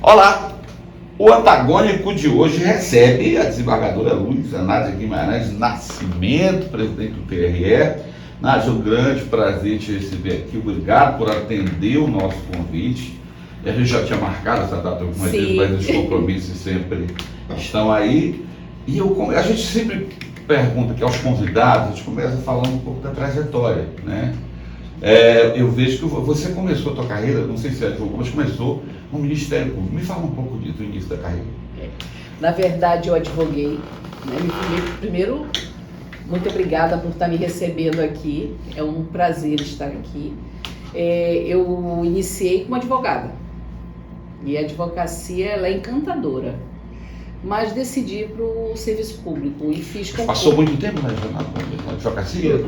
Olá! O antagônico de hoje recebe a desembargadora Luísa Nádia Guimarães Nascimento, presidente do TRE. Nádia, um grande prazer te receber aqui. Obrigado por atender o nosso convite. A gente já tinha marcado essa data algumas vezes, mas os compromissos sempre estão aí. E a gente sempre pergunta aqui aos convidados, a gente começa falando um pouco da trajetória, né? Eu vejo que você começou a sua carreira, não sei se é advogado, mas começou no Ministério Público. Me fala um pouco do início da carreira. Na verdade, eu advoguei, né? Primeiro, muito obrigada por estar me recebendo aqui. É um prazer estar aqui. Eu iniciei como advogada. E a advocacia, ela é encantadora. Mas decidi para o serviço público e fiz concurso. Passou muito tempo na advocacia?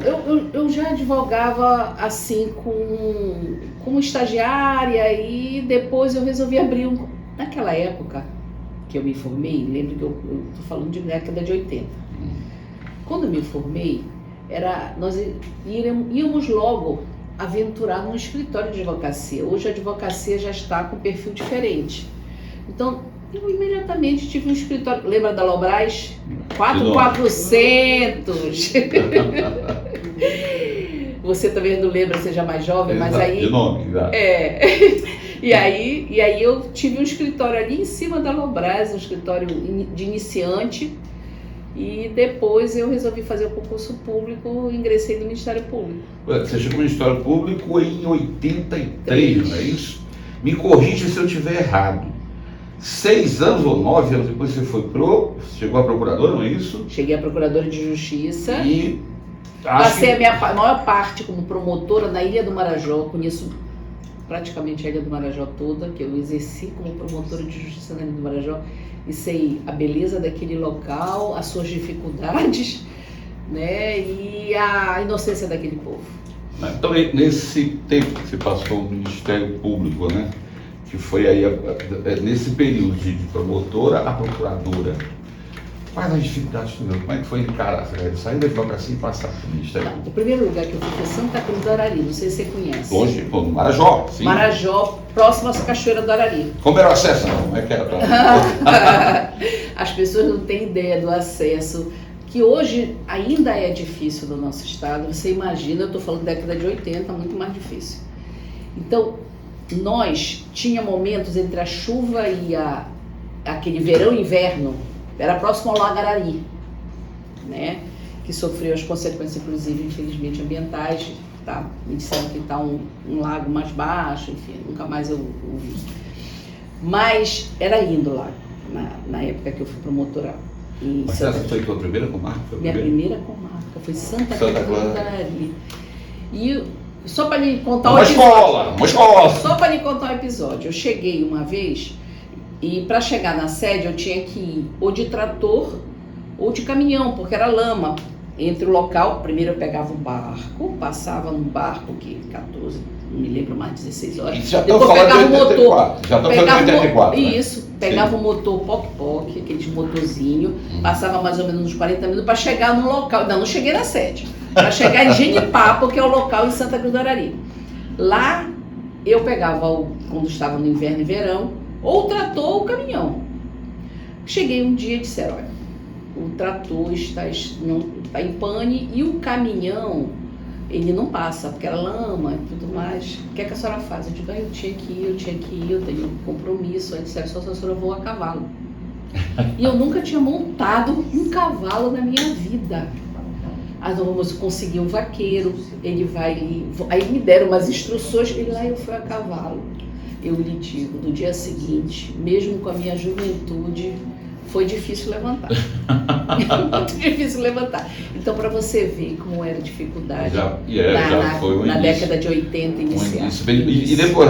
Eu já advogava assim como estagiária e depois eu resolvi abrir naquela época que eu me formei, lembro que eu estou falando de década de 80. Quando eu me formei, nós íamos logo aventurar num escritório de advocacia. Hoje a advocacia já está com um perfil diferente. Então, eu imediatamente tive um escritório. Lembra da Lobras? 4.400. Você talvez não lembra, seja mais jovem, mas aí... De nome, exato. E aí eu tive um escritório ali em cima da Lobras, um escritório de iniciante. E depois eu resolvi fazer o concurso público e ingressei no Ministério Público. Você chegou no Ministério Público em 83, não é isso? Me corrija se eu estiver errado. 6 anos ou 9 anos depois você chegou a procuradora, não é isso? Cheguei a procuradora de justiça. E passei a minha maior parte como promotora na Ilha do Marajó. Conheço praticamente a Ilha do Marajó toda, que eu exerci como promotora de justiça na Ilha do Marajó e sei a beleza daquele local, as suas dificuldades, né, e a inocência daquele povo. Então, nesse tempo que você passou no Ministério Público, né? Que foi aí, nesse período de promotora a procuradora, quais as dificuldades que como é que foi encarar? Sair da advocacia e passar para o Ministério Público? O primeiro lugar que eu fui foi Santa Cruz do Arari, não sei se você conhece. Longe, no Marajó, sim. Marajó, próximo à Cachoeira do Arari. Como era o acesso? Como é que era? As pessoas não têm ideia do acesso, que hoje ainda é difícil no nosso estado. Você imagina, eu estou falando da década de 80, muito mais difícil. Então, nós tinha momentos entre a chuva e aquele verão e inverno, era próximo ao Lago Arari, né? Que sofreu as consequências, inclusive, infelizmente, ambientais. Tá? Me disseram que está um lago mais baixo, enfim, nunca mais eu ouvi. Mas era lindo lá, na época que eu fui promotora. Mas essa foi a tua primeira comarca? Minha primeira comarca foi Santa Cruz do Arari. E só para lhe contar uma escola. Só para lhe contar um episódio. Eu cheguei uma vez e para chegar na sede eu tinha que ir ou de trator ou de caminhão, porque era lama. Entre o local, primeiro eu pegava um barco, passava num barco que 14, não me lembro mais, 16 horas. Isso já estou falando de 84. Já estou falando de 84. Isso, pegava o motor poc-poc, aqueles motorzinho, passava mais ou menos uns 40 minutos para chegar no local. Não cheguei na sede. Para chegar em Genipapo, que é o local em Santa Cruz do Arari. Lá eu pegava, quando estava no inverno e verão, ou o trator ou o caminhão. Cheguei um dia e disseram, olha, o trator está em pane e o caminhão, ele não passa, porque era lama e tudo mais. O que é que a senhora faz? Eu digo, eu tinha que ir, eu tenho um compromisso. Aí disseram, só a senhora voa a cavalo. E eu nunca tinha montado um cavalo na minha vida. Aí nós conseguimos um vaqueiro, ele vai... Aí me deram umas instruções, e lá eu fui a cavalo. Eu lhe digo, no dia seguinte, mesmo com a minha juventude, foi difícil levantar. Muito difícil levantar. Então, para você ver como era a dificuldade na década de 80 inicial. E depois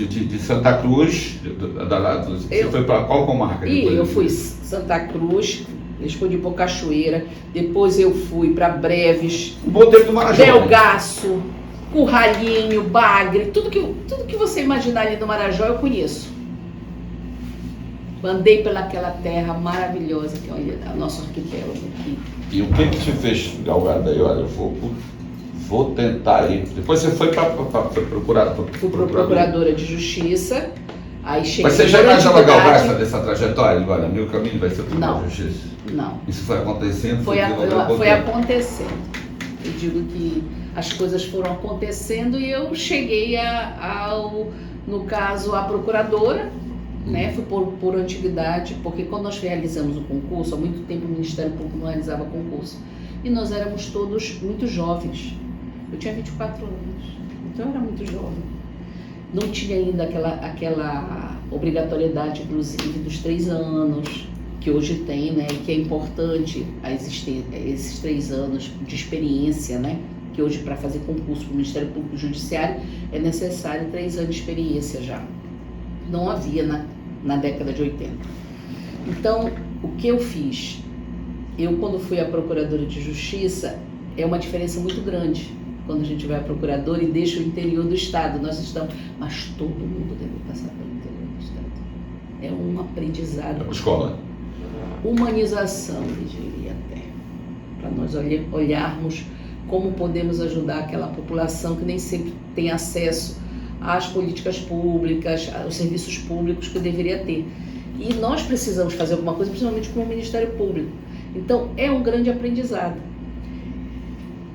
de Santa Cruz, você foi para qual comarca? Eu fui Santa Cruz, respondi por Cachoeira, depois eu fui para Breves, Belgaço, Curralinho, Bagre, tudo que você imaginar ali no Marajó eu conheço. Andei pelaquela terra maravilhosa que é o nosso arquipélago aqui. E o que te fez galgada aí? Olha, eu vou tentar ir. Depois você foi para procuradora de justiça Aí cheguei. Mas você já por imaginava galgar antiguidade. dessa trajetória? Olha, meu caminho vai ser o Tribunal Não. de Justiça. Não. Isso foi acontecendo? Foi desenvolvendo. acontecendo. Eu digo que as coisas foram acontecendo e eu cheguei no caso, a procuradora, né? Fui por antiguidade, porque quando nós realizamos o concurso, há muito tempo o Ministério Público não realizava concurso. E nós éramos todos muito jovens. Eu tinha 24 anos, então eu era muito jovem. Não tinha ainda aquela obrigatoriedade, inclusive, dos 3 anos, que hoje tem, né, e que é importante esses 3 anos de experiência, né, que hoje para fazer concurso para o Ministério Público Judiciário é necessário 3 anos de experiência já. Não havia na década de 80. Então, o que eu fiz? Eu, quando fui a Procuradora de Justiça, é uma diferença muito grande quando a gente vai a Procuradora e deixa o interior do Estado. Nós estamos, mas todo mundo deve passar pelo interior do Estado. É um aprendizado. É uma escola. Humanização, eu diria até, para nós olharmos como podemos ajudar aquela população que nem sempre tem acesso às políticas públicas, aos serviços públicos que deveria ter. E nós precisamos fazer alguma coisa, principalmente com o Ministério Público. Então, é um grande aprendizado.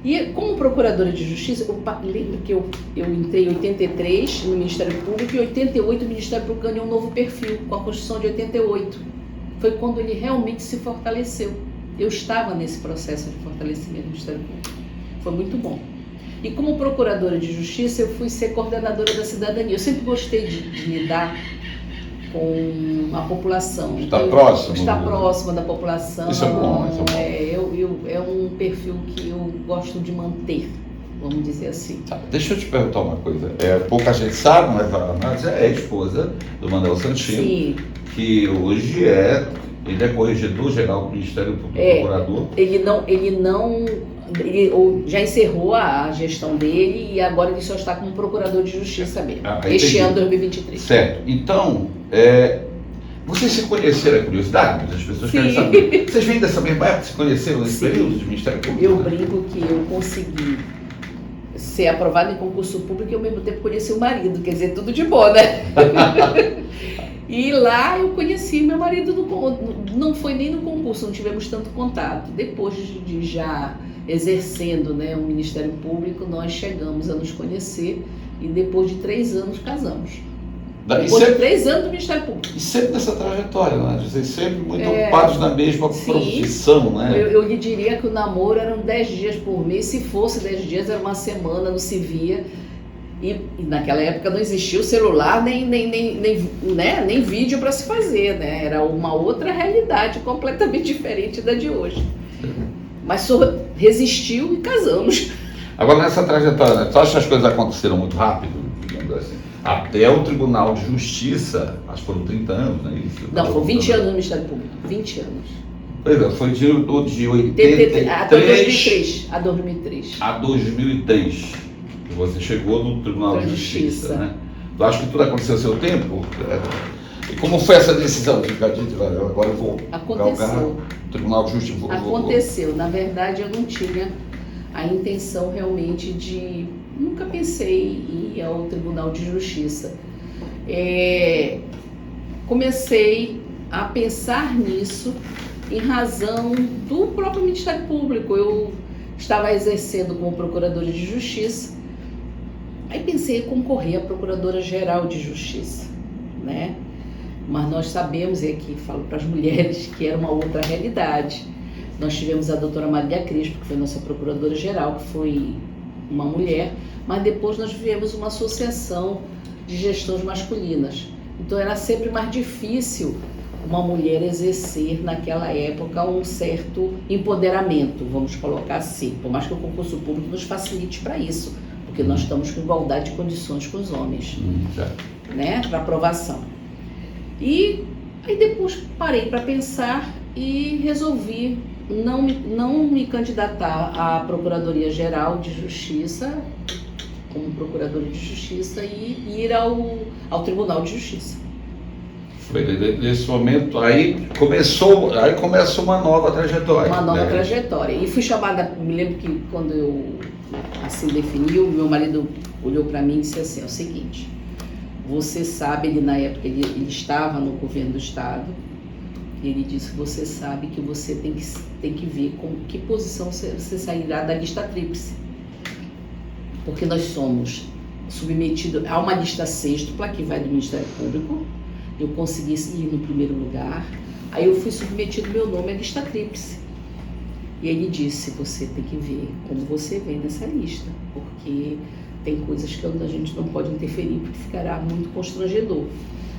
E como procuradora de justiça, eu lembro que eu entrei em 83 no Ministério Público e em 88 o Ministério Público ganhou um novo perfil, com a Constituição de 88. Foi quando ele realmente se fortaleceu. Eu estava nesse processo de fortalecimento do Ministério Público. Foi muito bom. E como procuradora de justiça, eu fui ser coordenadora da cidadania. Eu sempre gostei de lidar com a população. Está próximo. Estar próxima da população. Isso é bom, isso é bom. É um perfil que eu gosto de manter, vamos dizer assim. Tá, deixa eu te perguntar uma coisa. Pouca gente sabe, mas a Nádia é esposa do Manuel Santino. Sim. Que hoje ele é corregedor-geral do Ministério Público, procurador. Ele já encerrou a gestão dele e agora ele só está como procurador de justiça mesmo. Este ano, 2023. Certo. Então, vocês se conheceram, é curiosidade? As pessoas querem saber. Vocês vêm dessa mesma época, se conheceram nesse período de Ministério Público? Eu brinco que eu consegui ser aprovada em concurso público e ao mesmo tempo conheci o marido, quer dizer, tudo de bom, né? E lá eu conheci meu marido, não foi nem no concurso, não tivemos tanto contato. Depois de já exercendo, né, o Ministério Público, nós chegamos a nos conhecer e depois de 3 anos casamos. Depois de 3 anos do Ministério Público. E sempre nessa trajetória, né? Vocês sempre muito ocupados na mesma profissão, né? Eu lhe diria que o namoro eram 10 dias por mês, se fosse 10 dias era uma semana, não se via. E naquela época não existia o celular, nem vídeo para se fazer, né? Era uma outra realidade completamente diferente da de hoje. Mas resistiu e casamos. Agora, nessa trajetória, tu acha que as coisas aconteceram muito rápido, digamos assim? Até o Tribunal de Justiça, acho que foram 30 anos, não é isso? Não, foram 20 anos no Ministério Público, 20 anos. Pois é, foi de 83 a 2003. A 2003. Você chegou no Tribunal de Justiça, né? Tu acha que tudo aconteceu ao seu tempo? E como foi essa decisão? Agora eu vou Aconteceu. O Tribunal de Justiça. Aconteceu. Na verdade, eu não tinha a intenção realmente de... Nunca pensei em ir ao Tribunal de Justiça. Comecei a pensar nisso em razão do próprio Ministério Público. Eu estava exercendo como procuradora de Justiça. Aí pensei em concorrer à Procuradora-Geral de Justiça, né? Mas nós sabemos, e aqui falo para as mulheres, que era uma outra realidade. Nós tivemos a doutora Maria Crispo, que foi nossa Procuradora-Geral, que foi uma mulher, mas depois nós tivemos uma associação de gestões masculinas. Então era sempre mais difícil uma mulher exercer naquela época um certo empoderamento, vamos colocar assim, por mais que o concurso público nos facilite para isso, porque nós estamos com igualdade de condições com os homens, né, para aprovação. E aí depois parei para pensar e resolvi não me candidatar à Procuradoria-Geral de Justiça, como procuradora de Justiça, e ir ao Tribunal de Justiça. Foi nesse momento, aí começa uma nova trajetória. Uma nova trajetória. E fui chamada, me lembro que quando eu assim defini, o meu marido olhou para mim e disse assim, é o seguinte, você sabe, ele na época ele estava no governo do estado, e ele disse: você sabe que você tem que ver com que posição você sairá da lista tríplice, porque nós somos submetidos a uma lista sextupla que vai do Ministério Público. Eu consegui ir no primeiro lugar, aí eu fui submetido meu nome à lista tríplice. E ele disse: você tem que ver como você vem nessa lista, porque tem coisas que a gente não pode interferir, porque ficará muito constrangedor.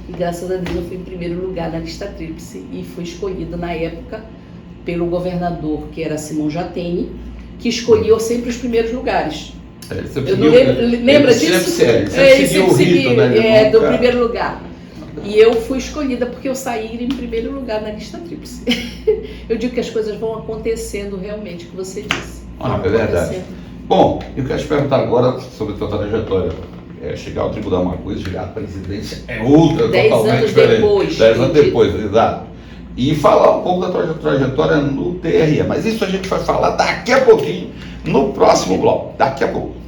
E graças a Deus eu fui em primeiro lugar na lista tríplice e fui escolhida na época pelo governador, que era Simão Jatene, que escolhia sempre os primeiros lugares. Eu não lembra disso? Sempre seguiu o rito, né? Do primeiro lugar. E eu fui escolhida porque eu saí em primeiro lugar na lista tríplice. Eu digo que as coisas vão acontecendo realmente, o que você disse. É verdade. Bom, eu quero te perguntar agora sobre a tua trajetória. Chegar ao tribunal é uma coisa, chegar à presidência é outra, 10 totalmente anos diferente. depois. 10 anos depois, exato. E falar um pouco da tua trajetória no TRE. Mas isso a gente vai falar daqui a pouquinho, no próximo bloco. Daqui a pouco.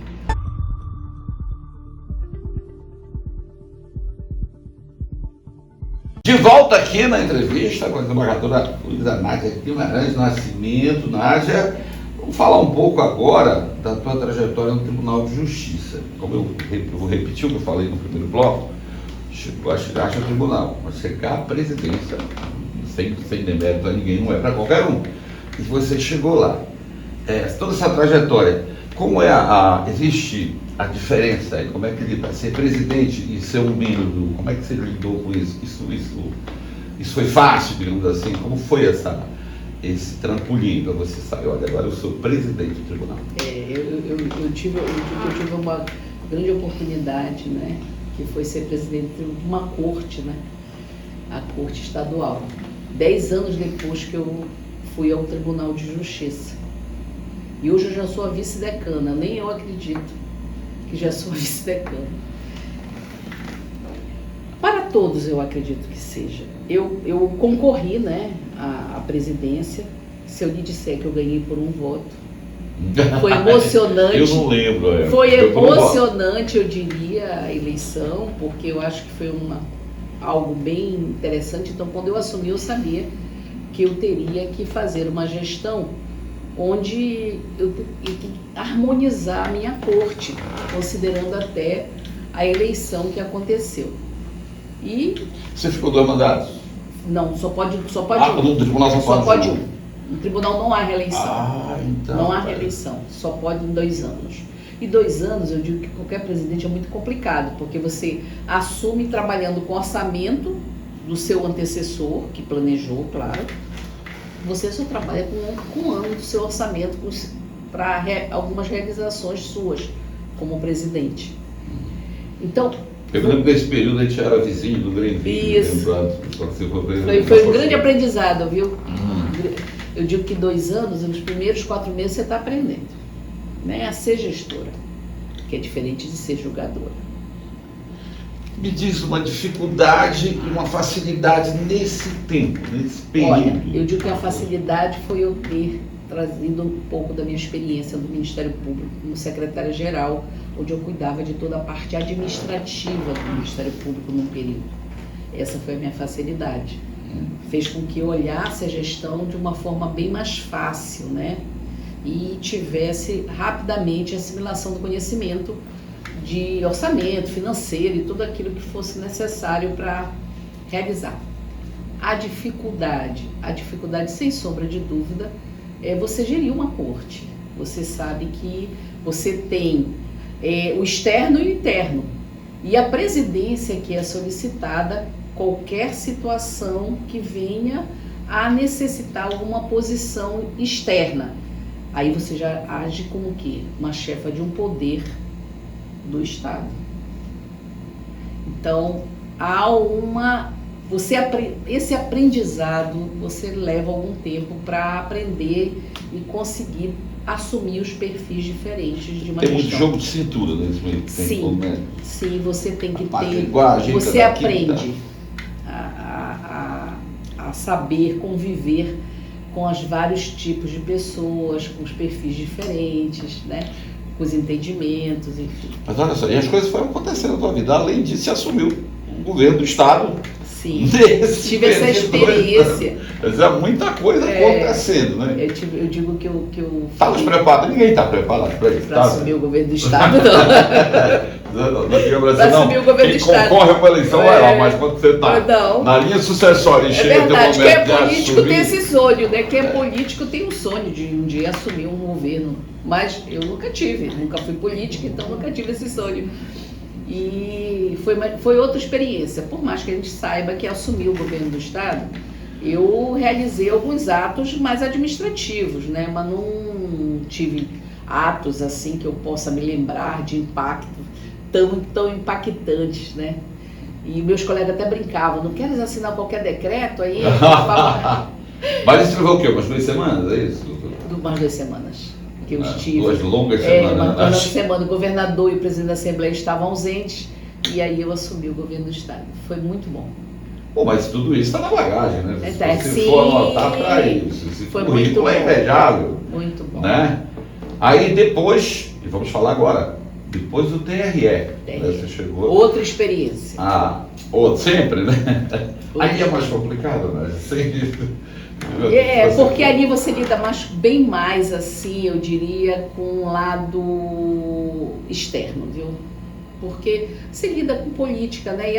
De volta aqui na entrevista com a desembargadora Luísa Nádia Guimarães Nascimento. Nádia, vamos falar um pouco agora da tua trajetória no Tribunal de Justiça. Como eu vou repetir o que eu falei no primeiro bloco, chegaste ao tribunal, mas chegar à presidência, sem demérito a ninguém, não é para qualquer um. E você chegou lá. Toda essa trajetória, como existe a diferença aí? Como é que ele vai ser presidente e ser um membro? Como é que você lidou com isso? Isso foi fácil, digamos assim? Como foi esse trampolim para você saber, olha, agora eu sou presidente do tribunal? Eu tive uma grande oportunidade, né? Que foi ser presidente de uma corte, né? A corte estadual. 10 anos depois que eu fui ao Tribunal de Justiça. E hoje eu já sou a vice-decana, nem eu acredito que já sou a vice-decana. Para todos eu acredito que seja. Eu concorri, né, à presidência. Se eu lhe disser que eu ganhei por um voto, foi emocionante. Eu não lembro. Foi emocionante, eu diria, a eleição, porque eu acho que foi algo bem interessante. Então, quando eu assumi, eu sabia que eu teria que fazer uma gestão onde eu tenho que harmonizar a minha corte, considerando até a eleição que aconteceu. E você ficou 2 mandatos? Não, só pode um. No tribunal só pode um. No tribunal não há reeleição. Então, não há reeleição, só pode em 2 anos. E 2 anos, eu digo que qualquer presidente é muito complicado, porque você assume trabalhando com orçamento do seu antecessor, que planejou, claro. Você só trabalha com um ano do seu orçamento para algumas realizações suas como presidente. Então, eu lembro que nesse período a gente era vizinho do Grêmio. Isso. Foi um grande aprendizado, viu? Eu digo que 2 anos, nos primeiros 4 meses você está aprendendo, né, a ser gestora, que é diferente de ser julgadora. Me diz uma dificuldade e uma facilidade nesse tempo, nesse período. Olha, eu digo que a facilidade foi eu ter trazido um pouco da minha experiência do Ministério Público como secretária-geral, onde eu cuidava de toda a parte administrativa do Ministério Público num período. Essa foi a minha facilidade. Fez com que eu olhasse a gestão de uma forma bem mais fácil, né? E tivesse rapidamente a assimilação do conhecimento de orçamento financeiro e tudo aquilo que fosse necessário para realizar. A dificuldade, sem sombra de dúvida, é você gerir uma corte. Você sabe que você tem o externo e o interno. E a presidência que é solicitada, qualquer situação que venha a necessitar alguma posição externa. Aí você já age como o quê? Uma chefa de um poder do Estado. Então, esse aprendizado, você leva algum tempo para aprender e conseguir assumir os perfis diferentes de uma gestão. Tem muito jogo de cintura nesse meio tempo. Sim, né? sim, você tem que ter. Linguagem, você aprende a saber conviver com os vários tipos de pessoas, com os perfis diferentes, né? com os entendimentos, enfim. Mas olha só, e as coisas foram acontecendo na tua vida. Além disso, você assumiu o governo do Estado. Sim, tive essa experiência. Mas é muita coisa acontecendo, né? Eu digo que eu Estava preparado? Ninguém está preparado para isso. Para assumir o governo do Estado, não. Para assumir o governo do Estado. Quem concorre com a eleição vai lá, mas quando você está na linha sucessória e chega verdade, até o momento quem é político assumir... tem esse sonho, né? Quem é político tem um sonho de um dia assumir um governo. Mas eu nunca tive, nunca fui política, então nunca tive esse sonho. E foi outra experiência. Por mais que a gente saiba que assumir o governo do Estado, eu realizei alguns atos mais administrativos, né? Mas não tive atos assim que eu possa me lembrar de impacto tão impactantes, né? E meus colegas até brincavam, não queres assinar qualquer decreto aí? Mas isso levou o quê? Umas 2 semanas, é isso? Umas 2 semanas. Que eu estive. 2 longas semanas. Uma semana, o governador e o presidente da Assembleia estavam ausentes, e aí eu assumi o governo do Estado. Foi muito bom. Pô, mas tudo isso está na bagagem, né? Se você sim, for anotar para isso, esse foi currículo muito é invejável. Muito bom. Né? Aí depois, e vamos falar agora, depois do TRE, né? Você chegou... Outra experiência. Sempre, né? Aí é mais complicado, né? Porque ali você lida bem mais, assim, eu diria, com um lado externo, viu? Porque você lida com política, né? E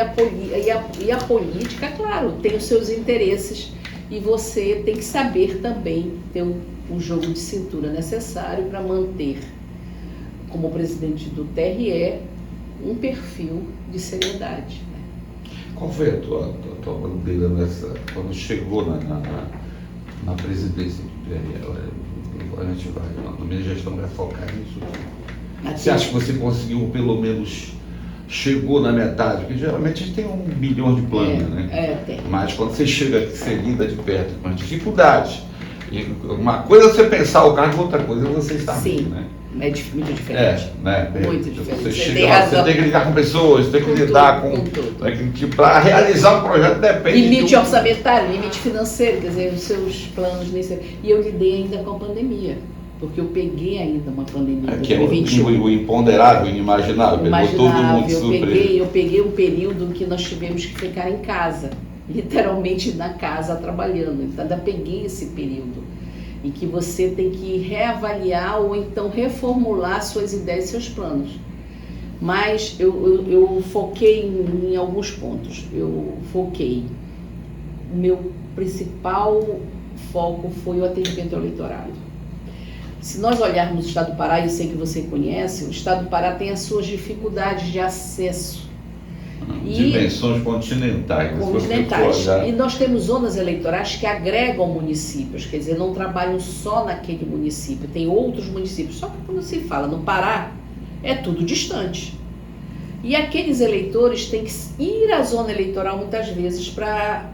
a política, claro, tem os seus interesses e você tem que saber também ter o jogo de cintura necessário para manter, como presidente do TRE, um perfil de seriedade. Né? Qual foi a tua bandeira quando chegou na presidência do TRE? A gente vai, na minha gestão vai focar nisso. Você acha que você conseguiu, pelo menos, chegou na metade? Porque geralmente a gente tem 1 bilhão de planos, né? Tem. Mas quando você chega aqui, você lida de perto com as dificuldades. E uma coisa é você pensar o cargo, outra coisa é você estar aqui, né? É muito diferente. Né? Muito diferente. Você chega lá, você tem que lidar com pessoas, você tem que lidar com tudo. Para realizar um projeto depende limite orçamentário, limite financeiro, quer dizer, os seus planos nesse. E eu lidei ainda com a pandemia. Porque eu peguei ainda uma pandemia em 2021. O imponderável, o inimaginável, pegou todo mundo de surpresa. Eu peguei um período em que nós tivemos que ficar em casa, literalmente na casa trabalhando. Então, ainda peguei esse período em que você tem que reavaliar ou então reformular suas ideias e seus planos. Mas eu foquei em alguns pontos. O meu principal foco foi o atendimento ao eleitorado. Se nós olharmos o Estado do Pará, e eu sei que você conhece, o Estado do Pará tem as suas dificuldades de acesso. Dimensões continentais. E nós temos zonas eleitorais que agregam municípios, quer dizer, não trabalham só naquele município, tem outros municípios. Só que quando se fala no Pará, é tudo distante. E aqueles eleitores têm que ir à zona eleitoral muitas vezes para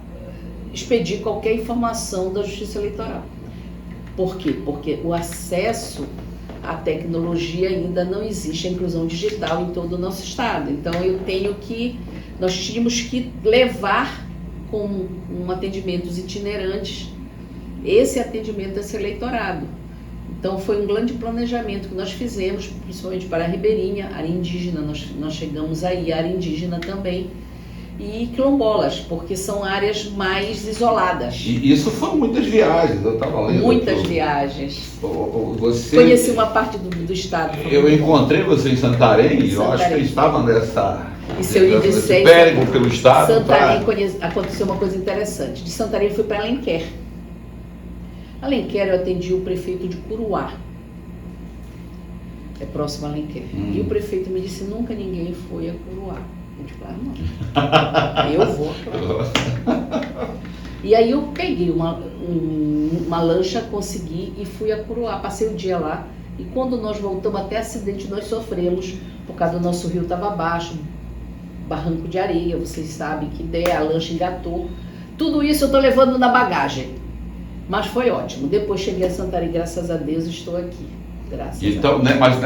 expedir qualquer informação da Justiça Eleitoral. Por quê? Porque o acesso à tecnologia ainda não existe, a inclusão digital em todo o nosso estado. Então nós tínhamos que levar com atendimentos itinerantes esse atendimento a esse eleitorado. Então foi um grande planejamento que nós fizemos, principalmente para a Ribeirinha, área indígena, nós chegamos aí, área indígena também, e quilombolas, porque são áreas mais isoladas. E isso foram muitas viagens, eu estava lendo. Muitas viagens. Você... Conheci uma parte do estado. Eu encontrei você em Santarém, eu acho que você estava nesse périplo pelo estado. Santarém aconteceu uma coisa interessante. De Santarém eu fui para Alenquer. Alenquer eu atendi o prefeito de Curuá. É próximo a Alenquer. E o prefeito me disse, nunca ninguém foi a Curuá. Eu digo, não. Eu vou a E aí eu peguei uma lancha, consegui e fui a Curuá. Passei o dia lá. E quando nós voltamos, até acidente nós sofremos, por causa do nosso rio estava baixo, barranco de areia, vocês sabem que a lancha engatou. Tudo isso eu estou levando na bagagem. Mas foi ótimo. Depois cheguei a Santarém, graças a Deus, estou aqui. Graças a Deus. Né, mas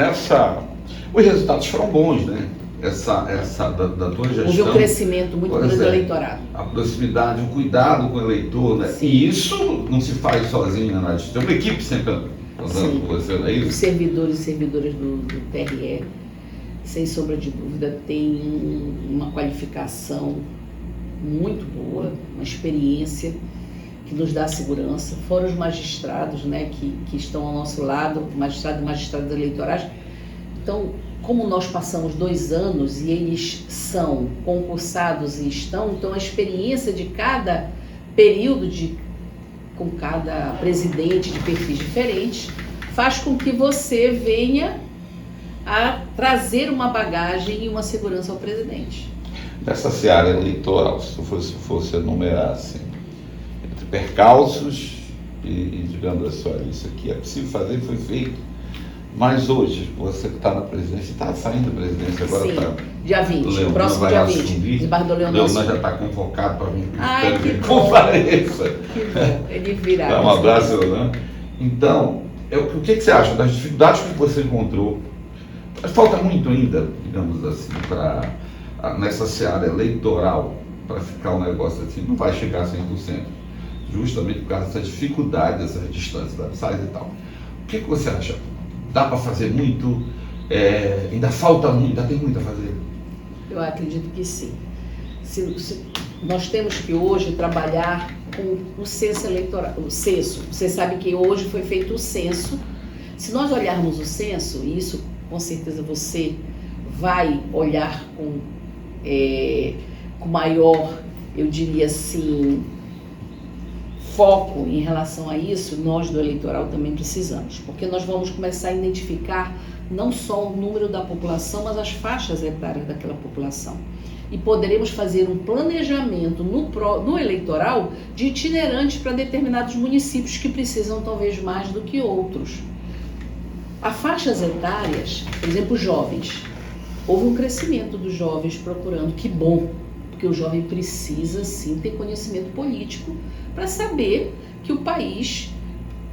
os resultados foram bons, né? Da tua gestão. Houve um crescimento muito grande do eleitorado. A proximidade, o cuidado com o eleitor, né? Sim. E isso não se faz sozinho, né? Tem uma equipe sempre contando com você, não é Os isso? servidores e servidoras do TRE, sem sombra de dúvida, têm uma qualificação muito boa, uma experiência que nos dá segurança. Fora os magistrados, né, que estão ao nosso lado, magistrados e magistradas eleitorais. Então, como nós passamos 2 anos e eles são concursados e estão, então a experiência de cada período com cada presidente de perfis diferentes faz com que você venha a trazer uma bagagem e uma segurança ao presidente. Nessa seara eleitoral, se fosse enumerar assim, entre percalços e digamos assim, olha, isso aqui é possível fazer, foi feito. Mas hoje, você que está na presidência, está saindo da presidência agora. Sim, Tá, dia 20, Leonan próximo vai dia assumir. 20. Desembargador Leonan Leonan já está convocado para vir Ai, para que que bom. compareça. Que bom, ele virá. Dá um abraço, Leonan. Então, o que você acha das dificuldades que você encontrou? Falta muito ainda, digamos assim, nessa seara eleitoral, para ficar um negócio assim, não vai chegar a 100%, justamente por causa dessas dificuldades, dessas distâncias da SAIS e tal. O que você acha? Dá para fazer muito? Ainda falta muito? Ainda tem muito a fazer? Eu acredito que sim. Nós temos que hoje trabalhar com o censo eleitoral, o censo. Você sabe que hoje foi feito o censo. Se nós olharmos o censo, e isso com certeza você vai olhar com maior, eu diria assim, foco em relação a isso, nós do eleitoral também precisamos, porque nós vamos começar a identificar não só o número da população, mas as faixas etárias daquela população. E poderemos fazer um planejamento no eleitoral de itinerantes para determinados municípios que precisam talvez mais do que outros. As faixas etárias, por exemplo, jovens. Houve um crescimento dos jovens procurando, que bom, porque o jovem precisa sim ter conhecimento político para saber que o país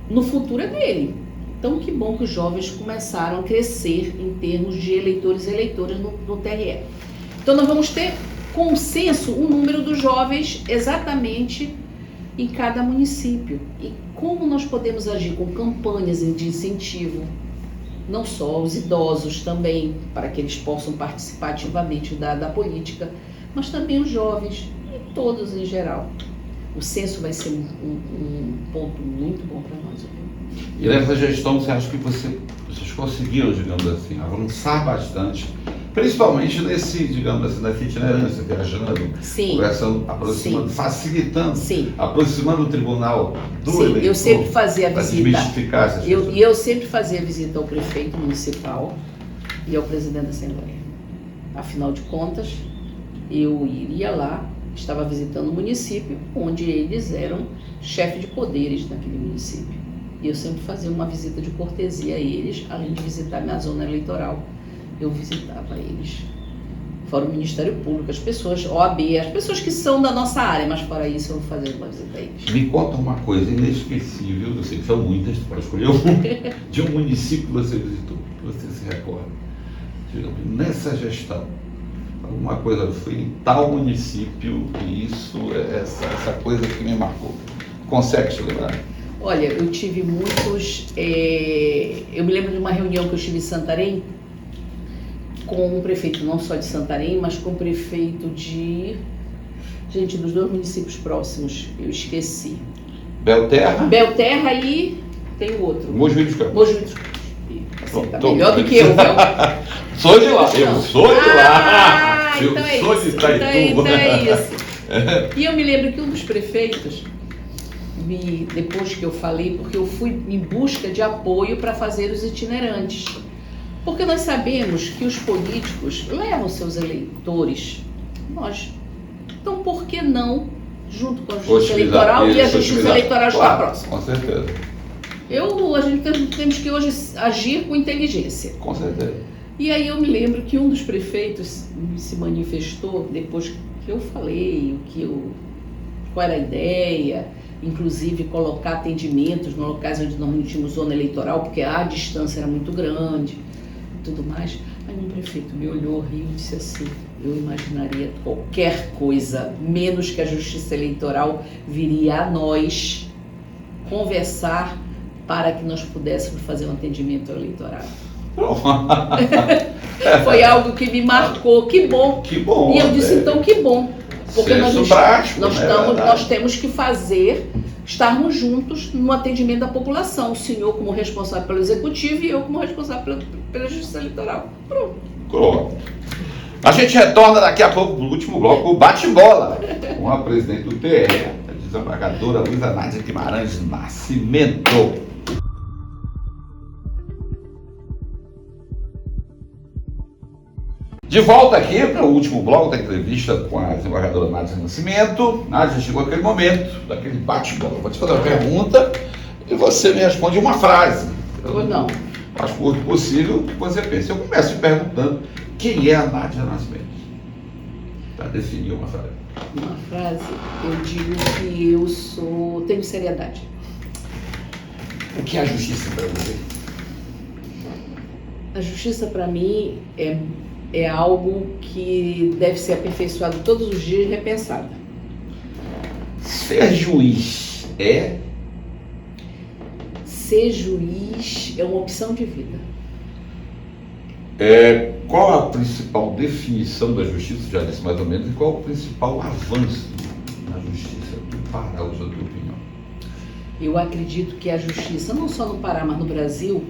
no futuro é dele. Então, que bom que os jovens começaram a crescer em termos de eleitores e eleitoras no TRE. Então, nós vamos ter consenso o número dos jovens exatamente em cada município. E como nós podemos agir com campanhas de incentivo, não só os idosos também, para que eles possam participar ativamente da política, mas também os jovens e todos em geral. O censo vai ser um ponto muito bom para nós. E nessa gestão, você acha que vocês conseguiram, digamos assim, avançar bastante, principalmente digamos assim, nessa itinerância, viajando, Sim. conversando, aproximando, Sim. facilitando, Sim. aproximando o tribunal do Sim, eleitor. eu sempre fazia a para visita. desmistificar essas questões. Eu sempre fazia a visita ao prefeito municipal e ao presidente da Assembleia. Afinal de contas, eu iria lá, estava visitando o município, onde eles eram chefe de poderes naquele município. E eu sempre fazia uma visita de cortesia a eles, além de visitar minha zona eleitoral. Eu visitava eles. Fora o Ministério Público, as pessoas, OAB, as pessoas que são da nossa área, mas fora isso eu vou fazer uma visita a eles. Me conta uma coisa inesquecível, eu sei que são muitas, você pode escolher um, de um município que você visitou, que você se recorda. Digamos, nessa gestão, alguma coisa foi em tal município e isso, essa coisa que me marcou. Consegue se lembrar? Olha, eu tive muitos... eu me lembro de uma reunião que eu tive em Santarém, com um prefeito não só de Santarém, mas com o prefeito dos 2 municípios próximos, eu esqueci. Belterra e tem o outro. Mojuí dos Campos. Mojuí dos Campos. Você tá Tô. melhor do que eu, viu? Sou de lá, eu sou de lá. Eu Então é sou isso. de Itaituba. Então é isso. E eu me lembro que um dos prefeitos, depois que eu falei, porque eu fui em busca de apoio para fazer os itinerantes. Porque nós sabemos que os políticos levam seus eleitores, então por que não, junto com a Justiça Eleitoral, e a Justiça Eleitoral está próxima? Com certeza. A gente temos que hoje agir com inteligência. Com certeza. E aí eu me lembro que um dos prefeitos se manifestou, depois que eu falei qual era a ideia, inclusive colocar atendimentos nos locais onde nós não tínhamos zona eleitoral, porque a distância era muito grande, tudo mais. Aí um prefeito me olhou, riu e disse assim: eu imaginaria qualquer coisa, menos que a Justiça Eleitoral viria a nós conversar para que nós pudéssemos fazer um atendimento ao eleitorado. Pronto. Foi algo que me marcou, que bom. Que bom. E eu disse, então, que bom. Porque prático, nós temos que estarmos juntos no atendimento da população. O senhor como responsável pelo executivo e eu como responsável pela justiça eleitoral. Pronto. A gente retorna daqui a pouco no último bloco, o bate-bola, com a presidente do TRE, a desembargadora Luísa Nádia Guimarães Nascimento. De volta aqui para o último bloco da entrevista com a desembargadora Nádia Nascimento. Nádia, chegou aquele momento, daquele bate-bola. Eu vou te fazer uma pergunta e você me responde uma frase. Ou não. Mais curto possível que você pense. Eu começo te perguntando quem é a Nádia Nascimento. Para definir uma frase. Uma frase, eu digo que eu tenho seriedade. O que é a justiça para você? A justiça para mim é algo que deve ser aperfeiçoado todos os dias e repensado. Ser juiz é? Ser juiz é uma opção de vida. Qual a principal definição da justiça, já disse mais ou menos, e qual o principal avanço na justiça do Pará, usa a tua opinião? Eu acredito que a justiça, não só no Pará, mas no Brasil,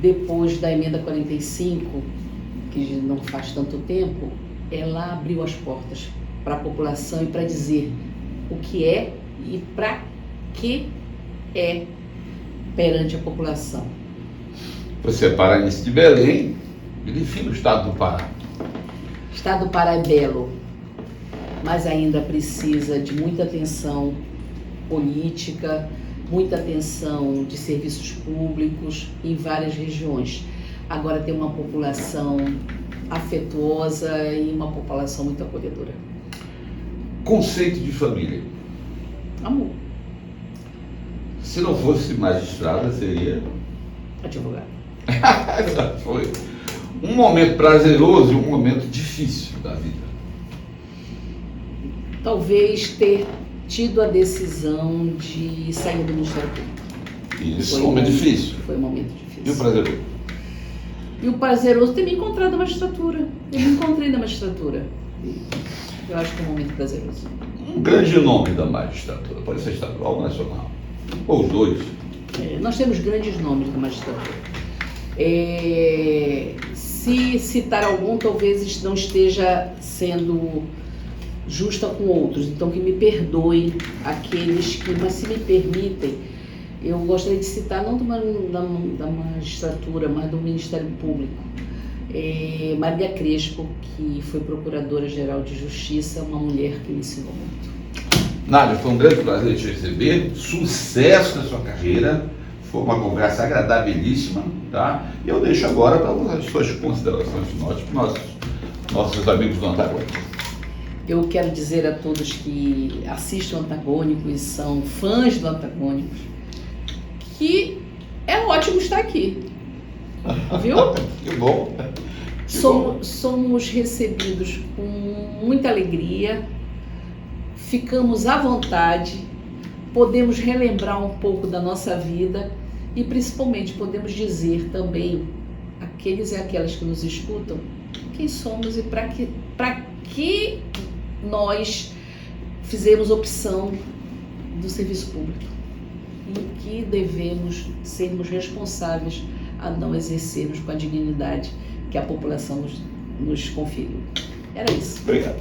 depois da emenda 45, que não faz tanto tempo, ela abriu as portas para a população e para dizer o que é e para que é perante a população. Você é paraense de Belém e define o estado do Pará. O estado do Pará é belo, mas ainda precisa de muita atenção política, muita atenção de serviços públicos em várias regiões. Agora tem uma população afetuosa e uma população muito acolhedora. Conceito de família. Amor. Se não fosse magistrada, seria? Advogado. Essa foi um momento prazeroso e um momento difícil da vida. Talvez ter tido a decisão de sair do Ministério Público. Isso foi um momento difícil. Foi um momento difícil. E o prazeroso? E o prazeroso ter me encontrado na magistratura. Eu me encontrei na magistratura. Eu acho que é um momento prazeroso. Um grande nome da magistratura, pode ser estadual ou nacional, ou os dois. Nós temos grandes nomes da magistratura. Se citar algum, talvez não esteja sendo justa com outros, então que me perdoem aqueles que, mas se me permitem, eu gostaria de citar não da magistratura, mas do Ministério Público. Maria Crespo, que foi Procuradora-Geral de Justiça, uma mulher que me ensinou muito. Nádia, foi um grande prazer te receber, sucesso na sua carreira, foi uma conversa agradabilíssima, tá? E eu deixo agora para as suas considerações finais para nossos amigos do Antagônico. Eu quero dizer a todos que assistem o Antagônico e são fãs do Antagônico que é ótimo estar aqui, viu? Que bom! Somos recebidos com muita alegria, ficamos à vontade, podemos relembrar um pouco da nossa vida e principalmente podemos dizer também àqueles e aquelas que nos escutam quem somos e para que nós fizemos opção do serviço público e que devemos sermos responsáveis a não exercermos com a dignidade que a população nos conferiu. Era isso. Obrigado.